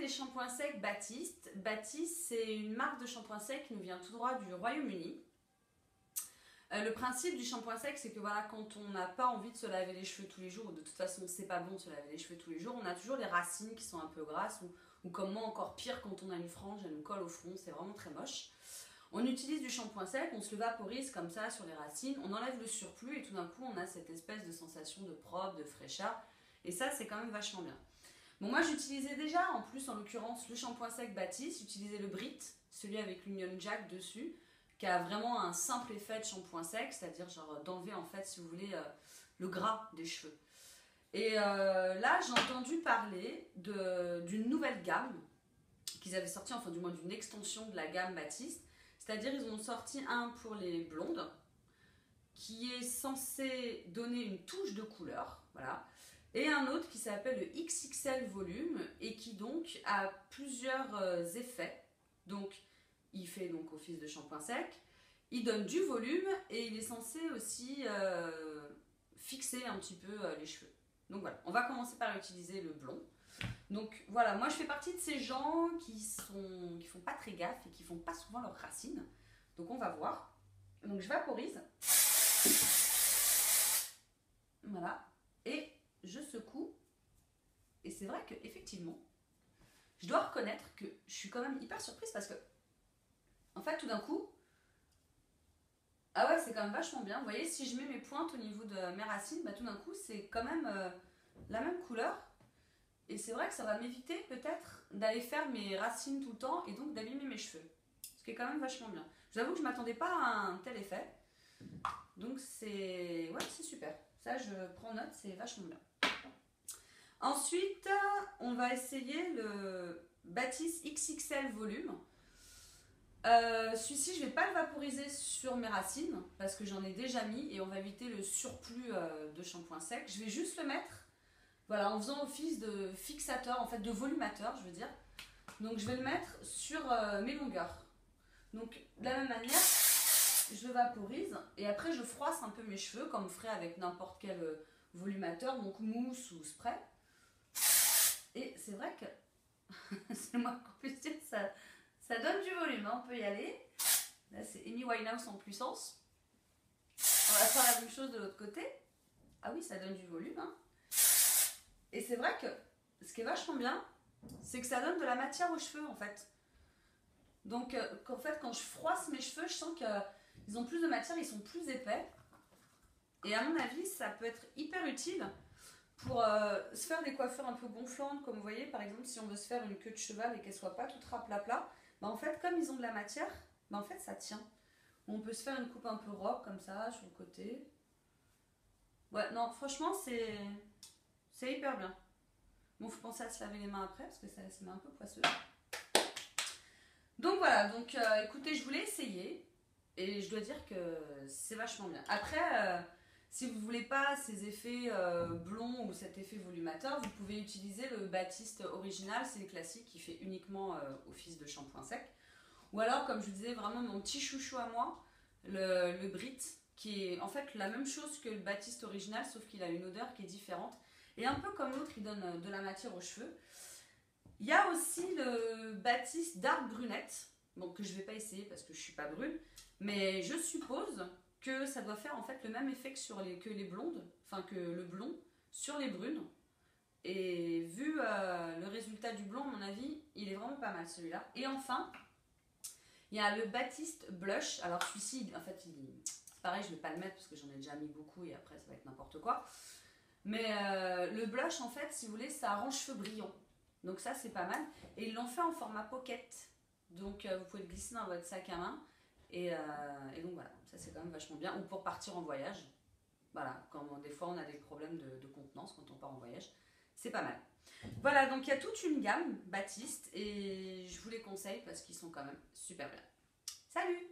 des shampoings secs Baptiste. Baptiste, c'est une marque de shampoing sec qui nous vient tout droit du Royaume-Uni. Le principe du shampoing sec, c'est que voilà, quand on n'a pas envie de se laver les cheveux tous les jours, ou de toute façon c'est pas bon de se laver les cheveux tous les jours, on a toujours les racines qui sont un peu grasses, ou comme moi encore pire quand on a une frange, elle nous colle au front, c'est vraiment très moche. On utilise du shampoing sec, on se le vaporise comme ça sur les racines, on enlève le surplus et tout d'un coup on a cette espèce de sensation de propre, de fraîcheur, et ça c'est quand même vachement bien. Bon, moi j'utilisais déjà, en plus en l'occurrence, le shampoing sec Baptiste, j'utilisais le Brit, celui avec l'Union Jack dessus, qui a vraiment un simple effet de shampoing sec, c'est-à-dire genre d'enlever en fait, si vous voulez, le gras des cheveux. Et là j'ai entendu parler d'une nouvelle gamme qu'ils avaient sorti, enfin du moins d'une extension de la gamme Baptiste, c'est-à-dire ils ont sorti un pour les blondes, qui est censé donner une touche de couleur, voilà. Et un autre qui s'appelle le XXL Volume et qui donc a plusieurs effets. Donc il fait donc office de shampoing sec, il donne du volume et il est censé aussi fixer un petit peu les cheveux. Donc voilà, on va commencer par utiliser le blond. Donc voilà, moi je fais partie de ces gens qui font pas très gaffe et qui font pas souvent leurs racines. Donc on va voir. Donc je vaporise. Voilà. Et je secoue, et c'est vrai que effectivement, je dois reconnaître que je suis quand même hyper surprise parce que, en fait, tout d'un coup, ah ouais, c'est quand même vachement bien. Vous voyez, si je mets mes pointes au niveau de mes racines, bah tout d'un coup, c'est quand même la même couleur. Et c'est vrai que ça va m'éviter peut-être d'aller faire mes racines tout le temps et donc d'abîmer mes cheveux. Ce qui est quand même vachement bien. Je vous avoue que je ne m'attendais pas à un tel effet. Donc c'est super. Ça, je prends note, c'est vachement bien. Ensuite, on va essayer le Baptiste XXL Volume. Celui-ci, je ne vais pas le vaporiser sur mes racines parce que j'en ai déjà mis et on va éviter le surplus de shampoing sec. Je vais juste le mettre, voilà, en faisant office de fixateur, en fait de volumateur, je veux dire. Donc je vais le mettre sur mes longueurs. Donc de la même manière, je le vaporise et après je froisse un peu mes cheveux comme on ferait avec n'importe quel volumateur, donc mousse ou spray. Et c'est vrai que, c'est moi qu'on puisse dire, ça donne du volume, hein, on peut y aller. Là, c'est Amy Winehouse en puissance. On va faire la même chose de l'autre côté. Ah oui, ça donne du volume. Hein. Et c'est vrai que ce qui est vachement bien, c'est que ça donne de la matière aux cheveux, en fait. Donc, en fait, quand je froisse mes cheveux, je sens qu'ils ont plus de matière, ils sont plus épais. Et à mon avis, ça peut être hyper utile pour se faire des coiffures un peu gonflantes, comme vous voyez, par exemple, si on veut se faire une queue de cheval et qu'elle soit pas toute rapla-pla, bah en fait, comme ils ont de la matière, bah en fait, ça tient. On peut se faire une coupe un peu robe, comme ça, sur le côté. Ouais, non, franchement, c'est hyper bien. Bon, faut penser à se laver les mains après, parce que ça met un peu poisseux. Donc voilà, donc écoutez, je voulais essayer, et je dois dire que c'est vachement bien. Après... si vous ne voulez pas ces effets blonds ou cet effet volumateur, vous pouvez utiliser le Baptiste original, c'est le classique qui fait uniquement office de shampoing sec. Ou alors, comme je vous disais, vraiment mon petit chouchou à moi, le Brit, qui est en fait la même chose que le Baptiste original, sauf qu'il a une odeur qui est différente. Et un peu comme l'autre, il donne de la matière aux cheveux. Il y a aussi le Baptiste Dark Brunette, bon, que je ne vais pas essayer parce que je ne suis pas brune, mais je suppose que ça doit faire en fait le même effet que les blondes, enfin que le blond sur les brunes. Et vu le résultat du blond, à mon avis, il est vraiment pas mal celui-là. Et enfin, il y a le Baptiste Blush. Alors celui-ci, en fait, c'est pareil, je ne vais pas le mettre parce que j'en ai déjà mis beaucoup et après ça va être n'importe quoi. Mais le blush, en fait, si vous voulez, ça rend cheveux brillants. Donc ça, c'est pas mal. Et ils l'ont fait en format pocket. Donc vous pouvez le glisser dans votre sac à main. Et donc voilà, ça c'est quand même vachement bien. Ou pour partir en voyage. Voilà, quand des fois on a des problèmes de contenance quand on part en voyage. C'est pas mal. Voilà, donc il y a toute une gamme Baptiste. Et je vous les conseille parce qu'ils sont quand même super bien. Salut!